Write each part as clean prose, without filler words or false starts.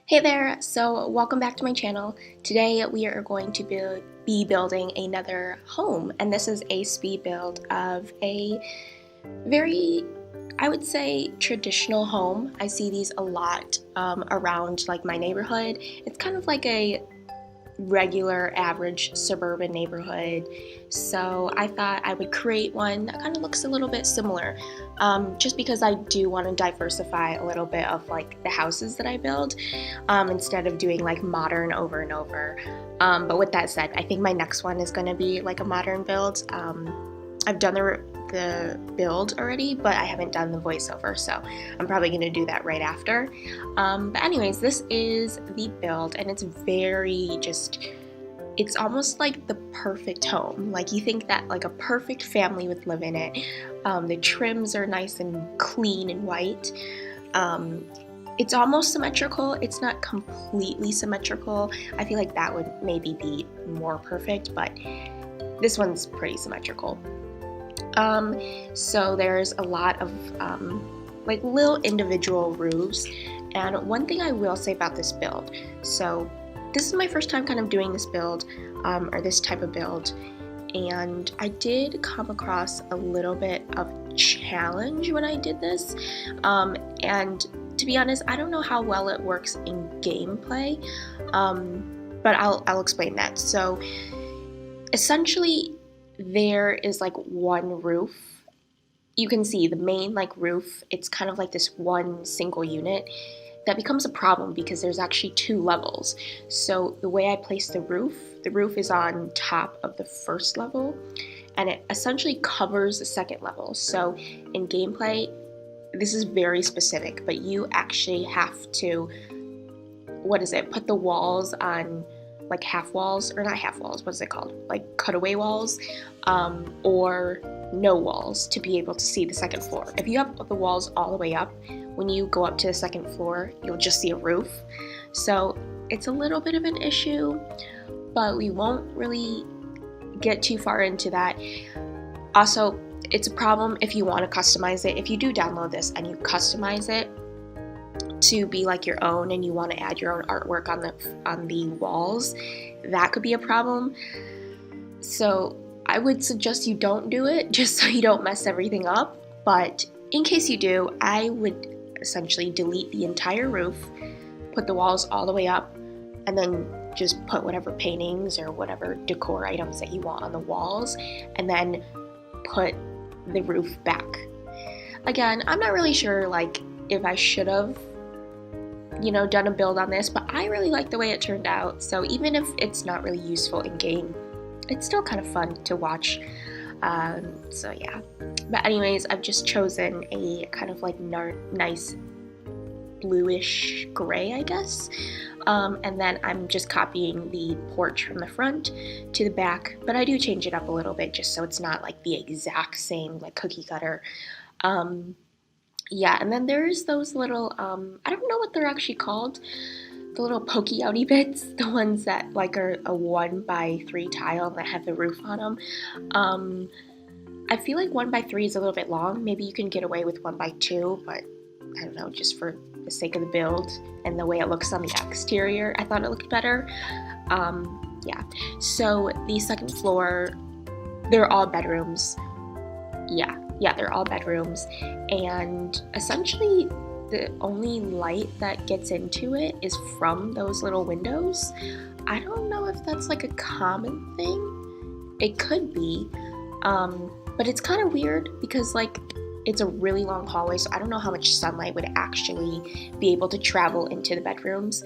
Hey there, so welcome back to my channel. Today we are going to be building another home, and this is a speed build of a very, I would say, traditional home. I see these a lot around like my neighborhood. It's kind of like a regular average suburban neighborhood, so I thought I would create one that kind of looks a little bit similar, just because I do want to diversify a little bit of like the houses that I build, instead of doing like modern over and over. But with that said, I think my next one is going to be like a modern build. I've done the build already, but I haven't done the voiceover, so I'm probably going to do that right after. But anyways, this is the build, and it's very it's almost like the perfect home. Like, you think that like a perfect family would live in it. The trims are nice and clean and white. It's almost symmetrical. It's not completely symmetrical. I feel like that would maybe be more perfect, but this one's pretty symmetrical. So there's a lot of like little individual roofs, and one thing I will say about this build, so this is my first time kind of doing this build, or this type of build, and I did come across a little bit of challenge when I did this, and to be honest, I don't know how well it works in gameplay, but I'll explain that. So essentially, there is like one roof. You can see the main like roof, it's kind of like this one single unit that becomes a problem because there's actually two levels. So the way I place the roof is on top of the first level, and it essentially covers the second level. So in gameplay, this is very specific, but you actually have to, put the walls on like half walls, or not half walls, what's it called? Like cutaway walls, or no walls to be able to see the second floor. If you have the walls all the way up, when you go up to the second floor, you'll just see a roof. So it's a little bit of an issue, but we won't really get too far into that. Also, it's a problem if you want to customize it. If you do download this and you customize it to be like your own, and you want to add your own artwork on the walls, that could be a problem. So I would suggest you don't do it, just so you don't mess everything up. But in case you do, I would essentially delete the entire roof, put the walls all the way up, and then just put whatever paintings or whatever decor items that you want on the walls, and then put the roof back. Again, I'm not really sure like if I should have done a build on this, but I really like the way it turned out. So even if it's not really useful in game, it's still kind of fun to watch. So yeah. But anyways, I've just chosen a kind of like nice bluish gray, I guess. And then I'm just copying the porch from the front to the back, but I do change it up a little bit just so it's not like the exact same like cookie cutter. Yeah, and then there's those little, I don't know what they're actually called, the little pokey outy bits, the ones that like are a 1x3 tile that have the roof on them. I feel like 1x3 is a little bit long. Maybe you can get away with 1x2, but I don't know, just for the sake of the build and the way it looks on the exterior, I thought it looked better. Yeah, so the second floor, they're all bedrooms. Yeah, they're all bedrooms, and essentially the only light that gets into it is from those little windows. I don't know if that's like a common thing. It could be, but it's kind of weird because like it's a really long hallway, so I don't know how much sunlight would actually be able to travel into the bedrooms.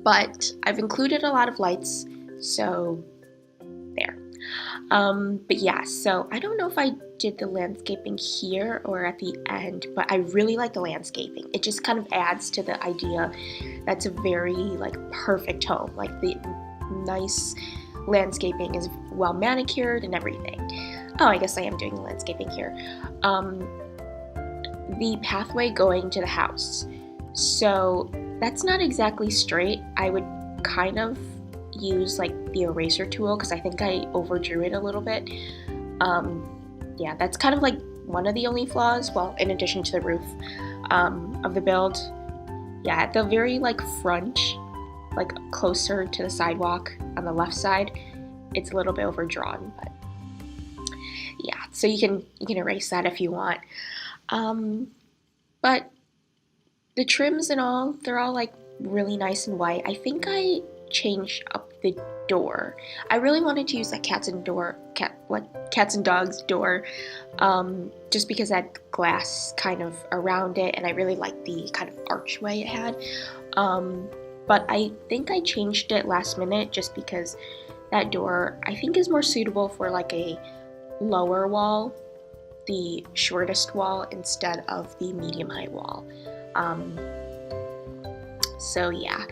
But I've included a lot of lights, so there. But yeah, so I don't know if I did the landscaping here or at the end, but I really like the landscaping. It just kind of adds to the idea that's a very like perfect home. Like the nice landscaping is well manicured and everything. Oh, I guess I am doing the landscaping here. The pathway going to the house. So that's not exactly straight. I would kind of use like the eraser tool because I think I overdrew it a little bit. Yeah, that's kind of like one of the only flaws, well, in addition to the roof, of the build. yeah, at the very like front, like closer to the sidewalk on the left side, it's a little bit overdrawn, but yeah, so you can erase that if you want. But the trims and all, they're all like really nice and white. I think I changed up the door. I really wanted to use that cats and dogs door, just because it had glass kind of around it, and I really liked the kind of archway it had. But I think I changed it last minute just because that door I think is more suitable for like a lower wall, the shortest wall, instead of the medium height wall. So yeah,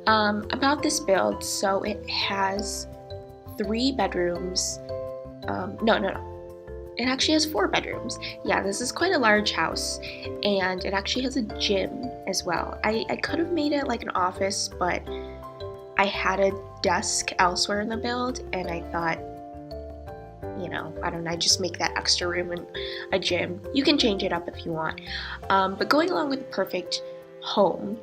about this build, so it has 3 bedrooms. No. It actually has 4 bedrooms. Yeah, this is quite a large house, and it actually has a gym as well. I could have made it like an office, but I had a desk elsewhere in the build, and I thought, I don't know, I just make that extra room in a gym. You can change it up if you want. But going along with the perfect home,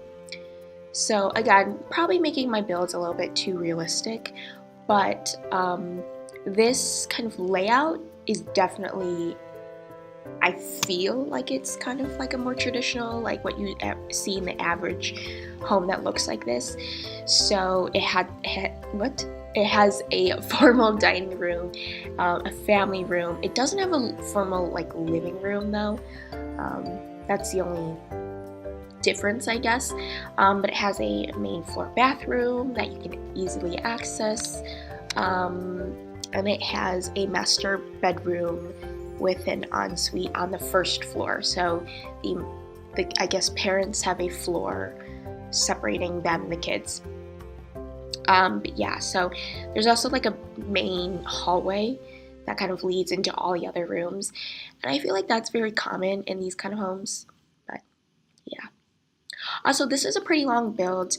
so again, probably making my builds a little bit too realistic, but this kind of layout is definitely, I feel like it's kind of like a more traditional, like what you see in the average home that looks like this. So it has a formal dining room, a family room. It doesn't have a formal like living room though. That's the only difference, I guess. But it has a main floor bathroom that you can easily access. And it has a master bedroom with an ensuite on the first floor. So the I guess parents have a floor separating them and the kids. But yeah, so there's also like a main hallway that kind of leads into all the other rooms. And I feel like that's very common in these kind of homes. But yeah. Also, this is a pretty long build.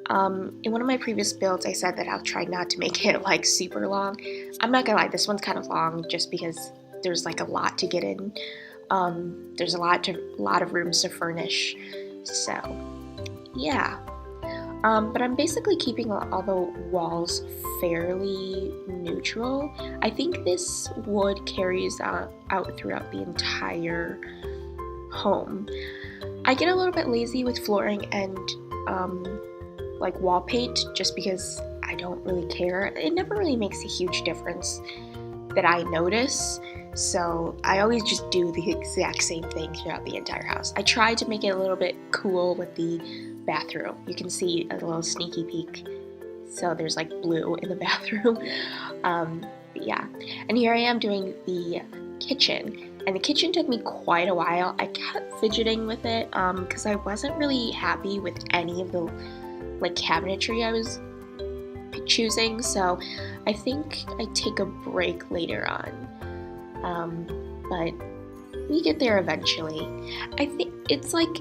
In one of my previous builds, I said that I'll try not to make it like super long. I'm not gonna lie, this one's kind of long just because there's like a lot to get in. There's a lot of rooms to furnish. So yeah. But I'm basically keeping all the walls fairly neutral. I think this wood carries out throughout the entire home. I get a little bit lazy with flooring and like wall paint just because I don't really care. It never really makes a huge difference that I notice, so I always just do the exact same thing throughout the entire house. I try to make it a little bit cool with the bathroom. You can see a little sneaky peek, so there's like blue in the bathroom. But yeah, and here I am doing the kitchen, and the kitchen took me quite a while. I kept fidgeting with it because I wasn't really happy with any of the like cabinetry I was choosing, so I think I take a break later on, but we get there eventually. I think it's like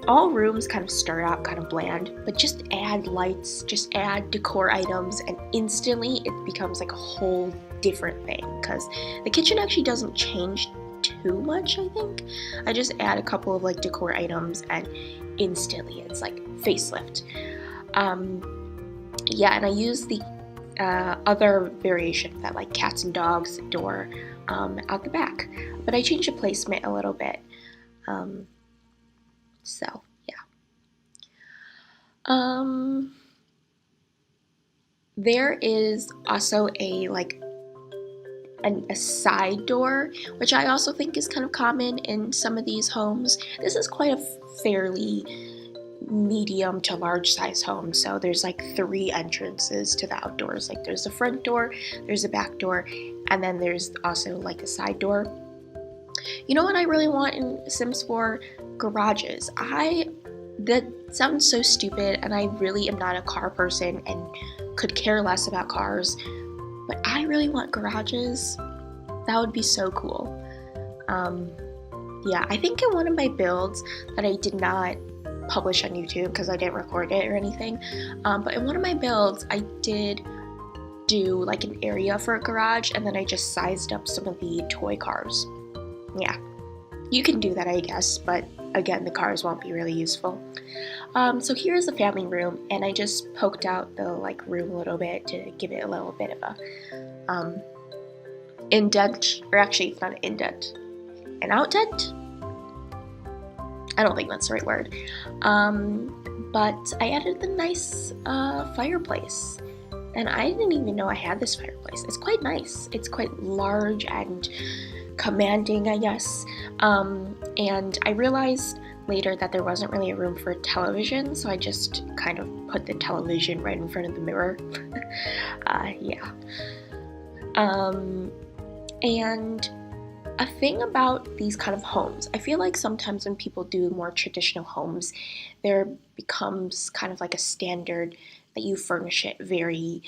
all rooms kind of start out kind of bland, but just add lights, just add decor items, and instantly it becomes like a whole different thing, because the kitchen actually doesn't change too much. I think I just add a couple of like decor items and instantly it's like facelift. Yeah, and I use the other variation, that like cats and dogs door out the back, but I changed the placement a little bit. So yeah. There is also a side door, which I also think is kind of common in some of these homes. This is quite a fairly medium to large size home, so there's like 3 entrances to the outdoors. Like there's the front door, there's a back door, and then there's also like a side door. You know what I really want in Sims 4? Garages. That sounds so stupid, and I really am not a car person and could care less about cars, but I really want garages. That would be so cool. Yeah, I think in one of my builds that I did not publish on YouTube because I didn't record it or anything, but in one of my builds I did do like an area for a garage, and then I just sized up some of the toy cars. Yeah, you can do that, I guess, but again, the cars won't be really useful. So here's the family room, and I just poked out the room a little bit to give it a little bit of a indent, or actually it's not an indent, an outdent? I don't think that's the right word. But I added the nice fireplace, and I didn't even know I had this fireplace. It's quite nice. It's quite large and commanding, I guess. And I realized later that there wasn't really a room for a television, so I just kind of put the television right in front of the mirror. Yeah. And a thing about these kind of homes, I feel like sometimes when people do more traditional homes, there becomes kind of like a standard that you furnish it very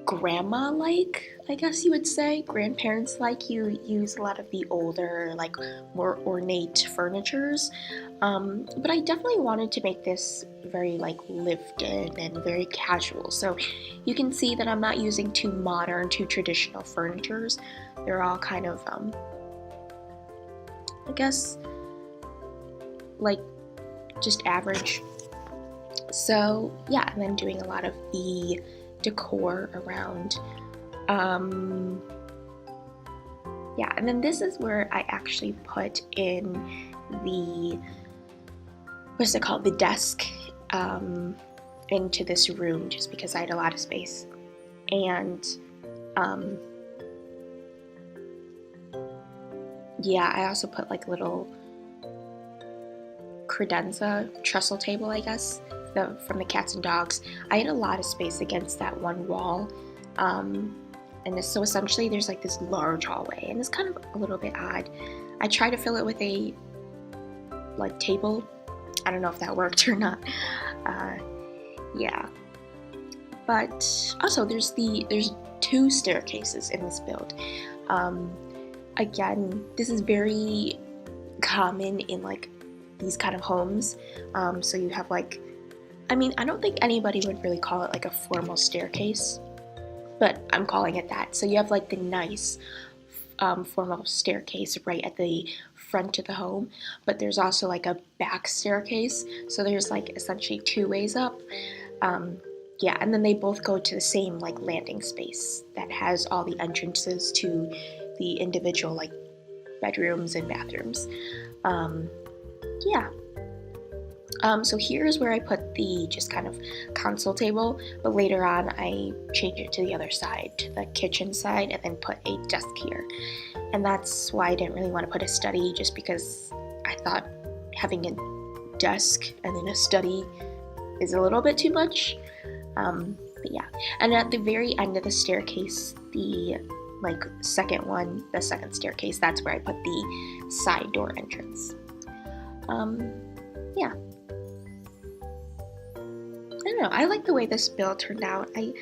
grandma-like, I guess you would say, grandparents-like. You use a lot of the older, more ornate furnitures. But I definitely wanted to make this very lived in and very casual. So you can see that I'm not using too modern, too traditional furnitures. They're all kind of, I guess, just average. So yeah, and then doing a lot of the decor around. Yeah, and then this is where I actually put in the, what's it called, the desk into this room, just because I had a lot of space. And yeah, I also put little credenza trestle table, I guess, from the cats and dogs. I had a lot of space against that one wall, so essentially there's this large hallway, and it's kind of a little bit odd. I tried to fill it with a table. I don't know if that worked or not. Yeah, but also there's two staircases in this build. Again, this is very common in these kind of homes. So you have I don't think anybody would really call it a formal staircase, but I'm calling it that. So you have the nice formal staircase right at the front of the home, but there's also a back staircase. So there's essentially two ways up. Yeah, and then they both go to the same landing space that has all the entrances to the individual bedrooms and bathrooms. Yeah. So here's where I put the just kind of console table, but later on I changed it to the other side, to the kitchen side, and then put a desk here. And that's why I didn't really want to put a study, just because I thought having a desk and then a study is a little bit too much. But yeah, and at the very end of the staircase, the second staircase, that's where I put the side door entrance. Yeah. I don't know, I like the way this build turned out. I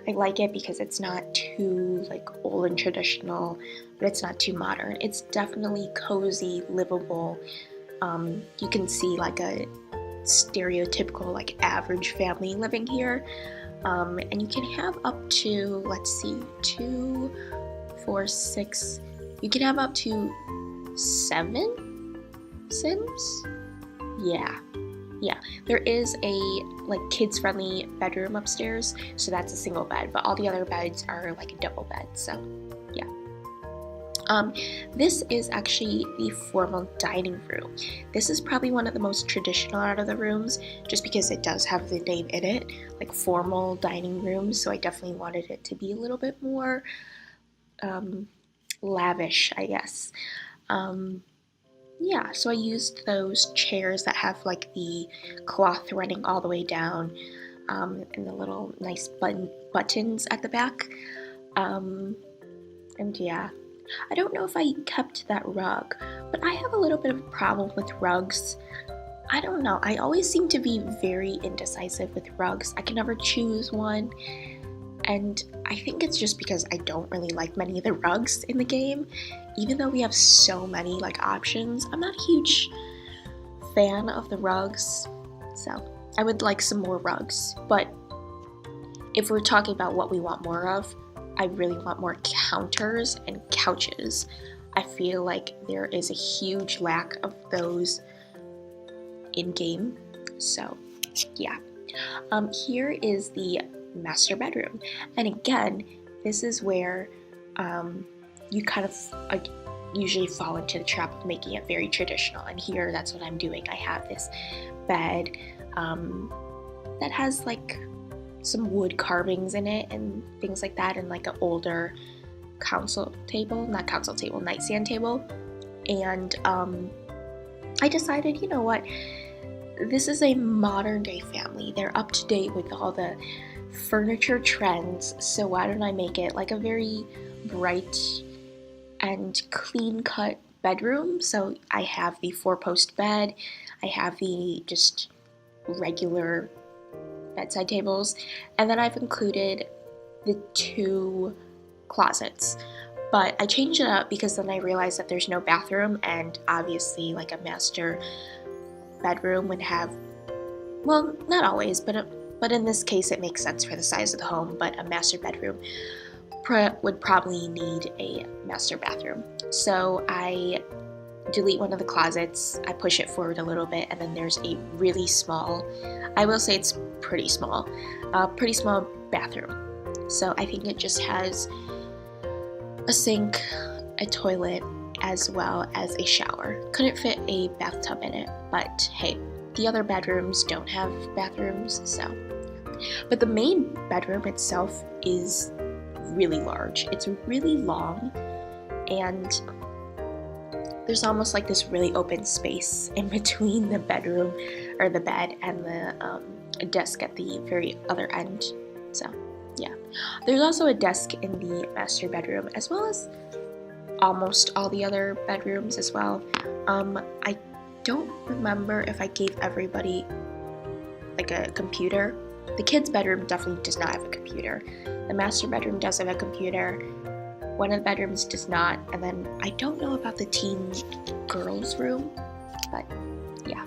like it because it's not too old and traditional, but it's not too modern. It's definitely cozy, livable. You can see a stereotypical average family living here. And you can have up to, let's see, 2, 4, 6, you can have up to 7 Sims? Yeah. There is a kids-friendly bedroom upstairs, so that's a single bed, but all the other beds are a double bed, so yeah. This is actually the formal dining room. This is probably one of the most traditional out of the rooms, just because it does have the name in it, formal dining room, so I definitely wanted it to be a little bit more lavish, I guess. Yeah, so I used those chairs that have the cloth running all the way down, and the little nice buttons at the back. And yeah, I don't know if I kept that rug, but I have a little bit of a problem with rugs. I don't know, I always seem to be very indecisive with rugs. I can never choose one. And I think it's just because I don't really like many of the rugs in the game. Even though we have so many options, I'm not a huge fan of the rugs. So I would like some more rugs. But if we're talking about what we want more of, I really want more counters and couches. I feel like there is a huge lack of those in-game. So yeah. Here is the master bedroom, and again, this is where you kind of usually fall into the trap of making it very traditional, and here that's what I'm doing. I have this bed that has like some wood carvings in it and things like that, and like an older nightstand table. And I decided, you know what, this is a modern day family. They're up to date with all the furniture trends, so why don't I make it like a very bright and clean cut bedroom. So I have the 4-post bed, I have the just regular bedside tables, and then I've included the 2 closets. But I changed it up because then I realized that there's no bathroom, and obviously like a master bedroom would have, well, not always, but in this case it makes sense for the size of the home, but a master bedroom would probably need a master bathroom. So I delete one of the closets, I push it forward a little bit, and then there's a really small, I will say it's pretty small bathroom. So I think it just has a sink, a toilet, as well as a shower. Couldn't fit a bathtub in it, but hey, the other bedrooms don't have bathrooms, so. But the main bedroom itself is really large. It's really long, and there's almost like this really open space in between the bedroom, or the bed, and the desk at the very other end. So yeah, there's also a desk in the master bedroom, as well as almost all the other bedrooms as well. I don't remember if I gave everybody like a computer. The kids' bedroom definitely does not have a computer. The master bedroom does have a computer. One of the bedrooms does not, and then I don't know about the teen girls' room, but yeah.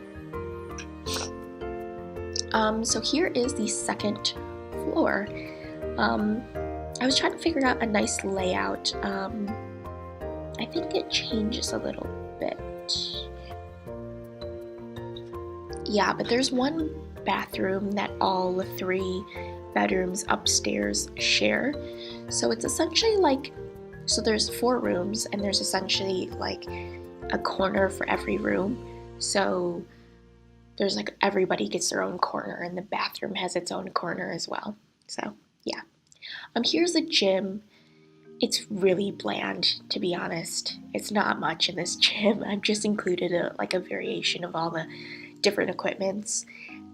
So here is the second floor. I was trying to figure out a nice layout. I think it changes a little bit. Yeah, but there's one bathroom that all 3 bedrooms upstairs share. So it's essentially like, so there's 4 rooms, and there's essentially like a corner for every room. So there's like, everybody gets their own corner, and the bathroom has its own corner as well. So yeah. Here's the gym. It's really bland, to be honest. It's not much in this gym. I've just included a variation of all the different equipments,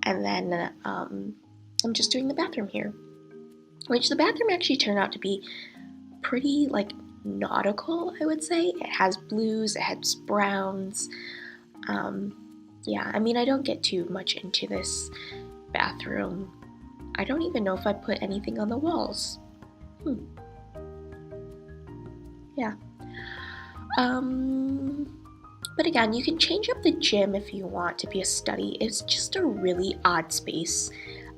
and then I'm just doing the bathroom here, which the bathroom actually turned out to be pretty like nautical, I would say. It has blues, it has browns. Yeah, I mean, I don't get too much into this bathroom. I don't even know if I put anything on the walls. Yeah. But again, you can change up the gym if you want to be a study. It's just a really odd space,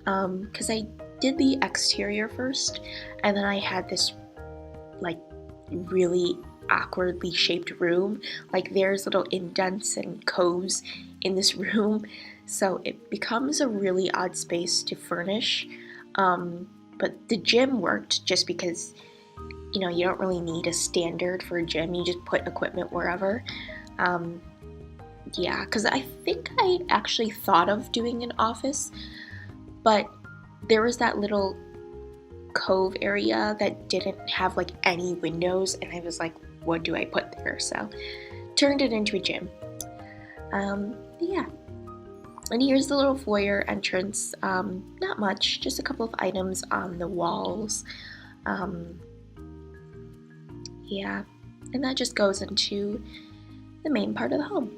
because I did the exterior first, and then I had this like really awkwardly shaped room. Like, there's little indents and coves in this room, so it becomes a really odd space to furnish. But the gym worked just because, you know, you don't really need a standard for a gym. You just put equipment wherever. Yeah, because I think I actually thought of doing an office, but there was that little cove area that didn't have like any windows, and I was like, what do I put there? So turned it into a gym. Yeah. And here's the little foyer entrance. Not much, just a couple of items on the walls. Yeah, and that just goes into the main part of the home.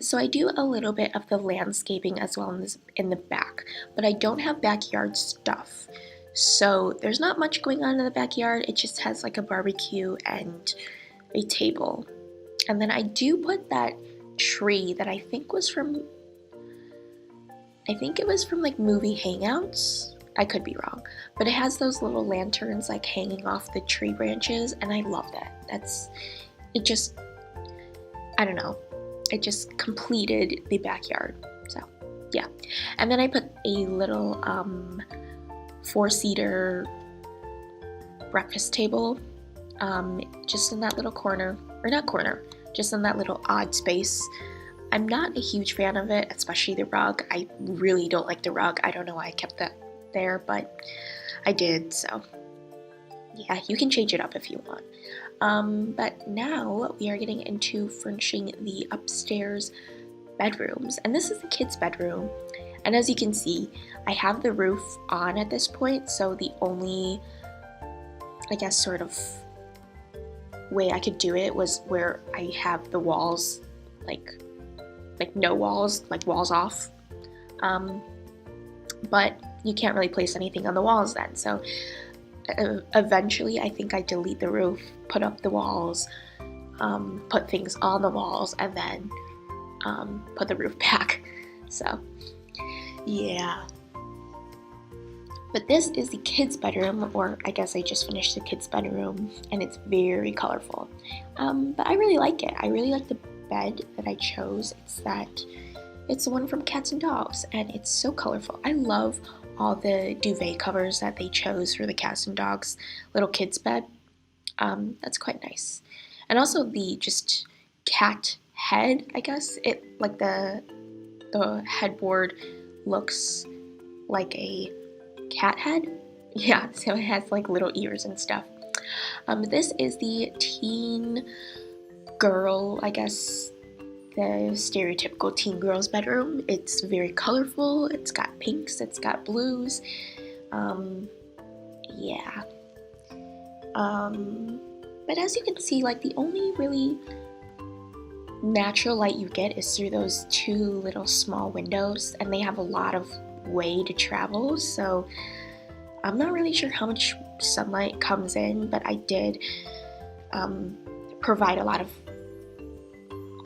So I do a little bit of the landscaping as well in the back, but I don't have backyard stuff. So there's not much going on in the backyard. It just has like a barbecue and a table. And then I do put that tree that I think it was from like movie Hangouts. I could be wrong, but it has those little lanterns like hanging off the tree branches, and I love that. it just, I don't know, it just completed the backyard. So yeah. And then I put a little 4-seater breakfast table just in that little corner, or not corner, just in that little odd space. I'm not a huge fan of it, especially the rug. I really don't like the rug. I don't know why I kept that there, but I did, so yeah, you can change it up if you want. But now we are getting into furnishing the upstairs bedrooms, and this is the kids' bedroom. And as you can see, I have the roof on at this point, so the only, I guess, sort of way I could do it was where I have the walls like no walls, like walls off. But you can't really place anything on the walls then. So eventually I think I delete the roof, put up the walls, put things on the walls, and then put the roof back. So yeah. But this is the kids' bedroom, or I guess I just finished the kids' bedroom, and it's very colorful. But I really like it. I really like the bed that I chose. It's the one from Cats and Dogs, and it's so colorful. I love all the duvet covers that they chose for the Cats and Dogs little kids' bed. That's quite nice. And also the just cat head, I guess. It like the headboard looks like a cat head. Yeah, so it has like little ears and stuff. This is the teen girl, I guess, the stereotypical teen girl's bedroom. It's very colorful. It's got pinks, it's got blues. Yeah. But as you can see, like the only really natural light you get is through those 2 little small windows, and they have a lot of way to travel, so I'm not really sure how much sunlight comes in, but I did provide a lot of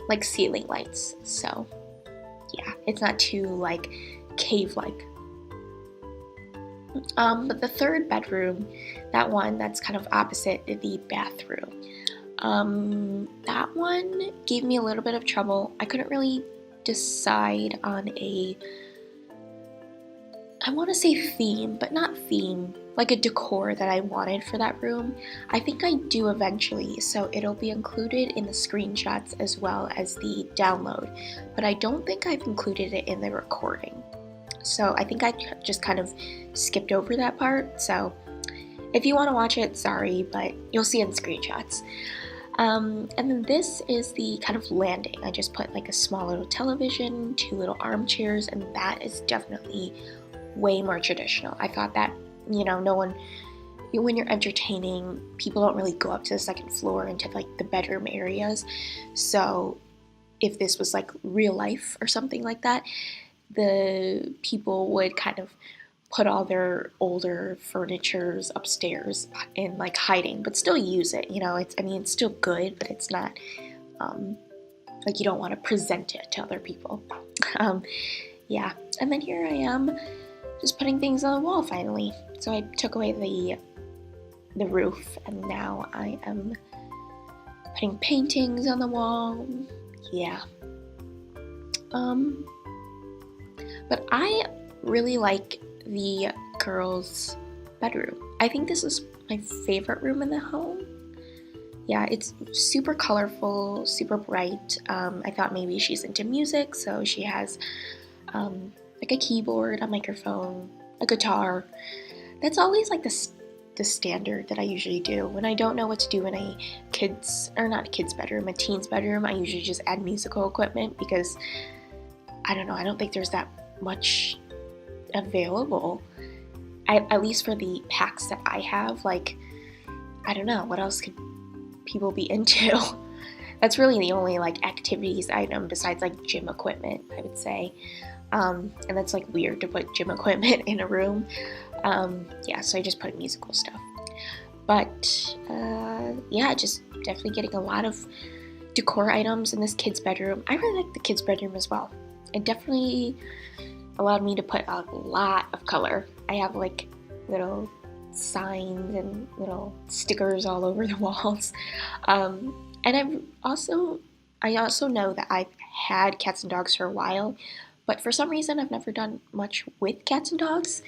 like ceiling lights, so yeah, it's not too like cave-like. But the third bedroom, that one that's kind of opposite the bathroom, that one gave me a little bit of trouble. I couldn't really decide on I want to say theme, but not theme, like a decor that I wanted for that room. I think I do eventually, so it'll be included in the screenshots as well as the download, but I don't think I've included it in the recording. So I think I just kind of skipped over that part, so if you want to watch it, sorry, but you'll see it in screenshots. And then this is the kind of landing. I just put like a small little television, 2 little armchairs, and that is definitely way more traditional. I thought that, no one, when you're entertaining, people don't really go up to the second floor into like the bedroom areas. So if this was like real life or something like that, the people would kind of put all their older furnitures upstairs in like hiding, but still use it. It's still good, but it's not like you don't want to present it to other people. Yeah, and then here I am just putting things on the wall finally. So I took away the roof, and now I am putting paintings on the wall. Yeah. But I really like the girls' bedroom. I think this is my favorite room in the home. Yeah, it's super colorful, super bright. I thought maybe she's into music, so she has like a keyboard, a microphone, a guitar. That's always like the standard that I usually do. When I don't know what to do in a teen's bedroom, I usually just add musical equipment because I don't know, I don't think there's that much available. At least for the packs that I have, like, I don't know, what else could people be into? That's really the only like activities item besides like gym equipment, I would say. And that's like weird to put gym equipment in a room. Yeah, so I just put musical stuff. But yeah, just definitely getting a lot of decor items in this kid's bedroom. I really like the kid's bedroom as well. It definitely allowed me to put a lot of color. I have like little signs and little stickers all over the walls. And I also know that I've had cats and dogs for a while, but for some reason I've never done much with cats and dogs.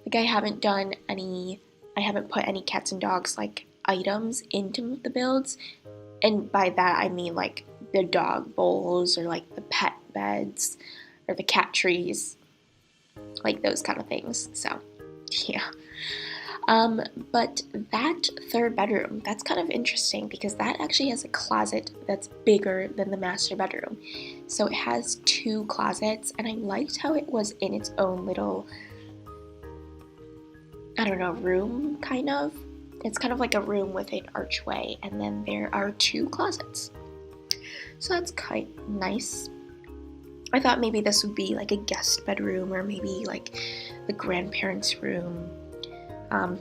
Like I haven't put any cats and dogs like items into the builds, and by that I mean like the dog bowls or like the pet beds or the cat trees, like those kind of things. So yeah. But that third bedroom, that's kind of interesting because that actually has a closet that's bigger than the master bedroom. So it has 2 closets, and I liked how it was in its own little, I don't know, room kind of. It's kind of like a room with an archway, and then there are 2 closets. So that's quite nice. I thought maybe this would be like a guest bedroom or maybe like the grandparents' room.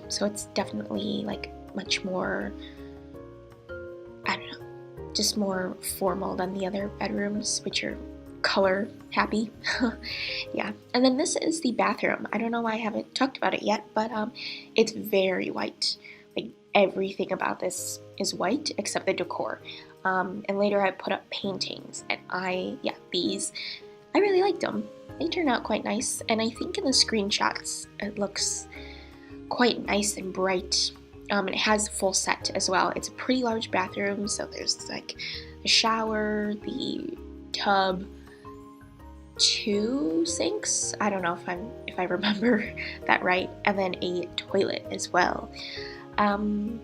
So it's definitely like much more, I don't know, just more formal than the other bedrooms, which are color happy. Yeah. And then this is the bathroom. I don't know why I haven't talked about it yet, but it's very white. Like everything about this is white except the decor. And later I put up paintings, and these, I really liked them. They turned out quite nice, and I think in the screenshots it looks quite nice and bright. And it has full set as well. It's a pretty large bathroom, so there's like a shower, the tub, 2 sinks. I don't know if I remember that right, and then a toilet as well. And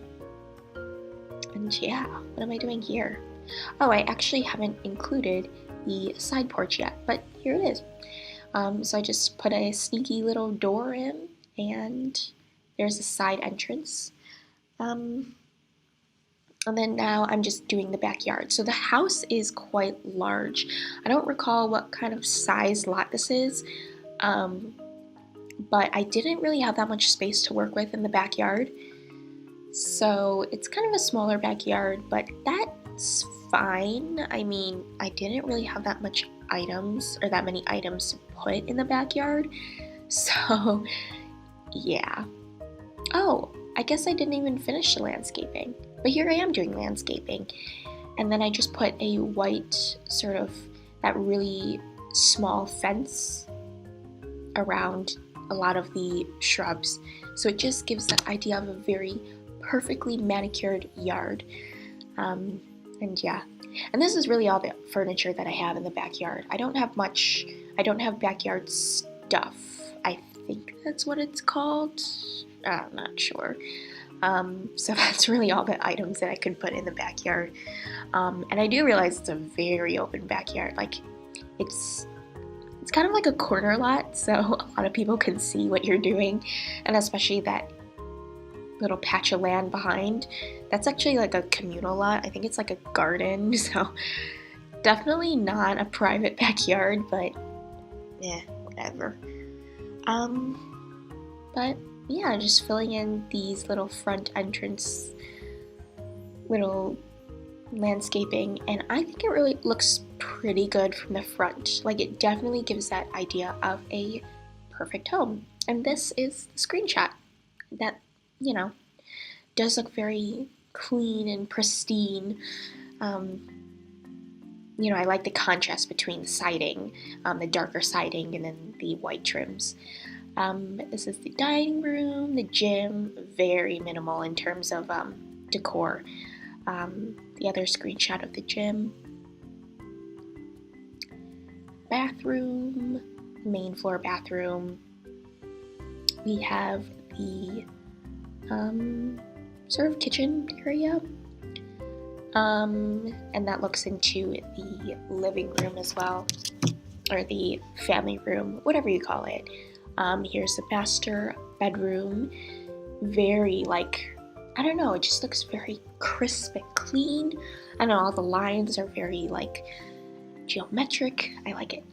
yeah, what am I doing here? Oh, I actually haven't included the side porch yet, but here it is. So I just put a sneaky little door in, and there's a side entrance. And then now I'm just doing the backyard. So the house is quite large. I don't recall what kind of size lot this is, but I didn't really have that much space to work with in the backyard. So it's kind of a smaller backyard, but that's fine. I mean, I didn't really have that many items to put in the backyard. So yeah. Oh, I guess I didn't even finish the landscaping, but here I am doing landscaping. And then I just put a white, sort of that really small fence around a lot of the shrubs. So it just gives that idea of a very perfectly manicured yard. And yeah, and this is really all the furniture that I have in the backyard. I don't have backyard stuff. I think that's what it's called. I'm not sure. So that's really all the items that I could put in the backyard. And I do realize it's a very open backyard. Like it's kind of like a corner lot, so a lot of people can see what you're doing, and especially that little patch of land behind. That's actually like a communal lot. I think it's like a garden, so definitely not a private backyard, but yeah, whatever. But yeah, just filling in these little front entrance little landscaping, and I think it really looks pretty good from the front. Like it definitely gives that idea of a perfect home. And this is the screenshot that, does look very clean and pristine. I like the contrast between the siding, the darker siding, and then the white trims. This is the dining room, the gym, very minimal in terms of decor. The other screenshot of the gym. Bathroom, main floor bathroom. We have the sort of kitchen area. And that looks into the living room as well, or the family room, whatever you call it. Here's the master bedroom. Very I don't know, it just looks very crisp and clean. I don't know, all the lines are very geometric. I like it.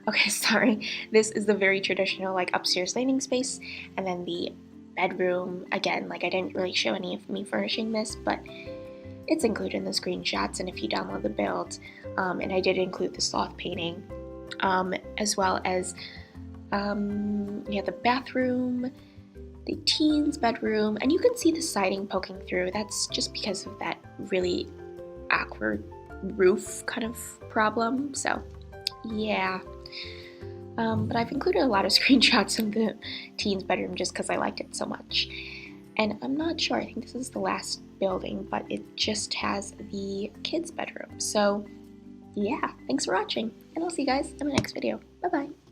Okay, sorry. This is the very traditional upstairs living space, and then the bedroom, again, I didn't really show any of me furnishing this, but it's included in the screenshots, and if you download the build, and I did include the sloth painting, as well as the bathroom, the teen's bedroom, and you can see the siding poking through. That's just because of that really awkward roof kind of problem. So yeah. But I've included a lot of screenshots of the teen's bedroom just because I liked it so much. And I'm not sure, I think this is the last building, but it just has the kids' bedroom. So yeah, thanks for watching, and I'll see you guys in my next video. Bye bye.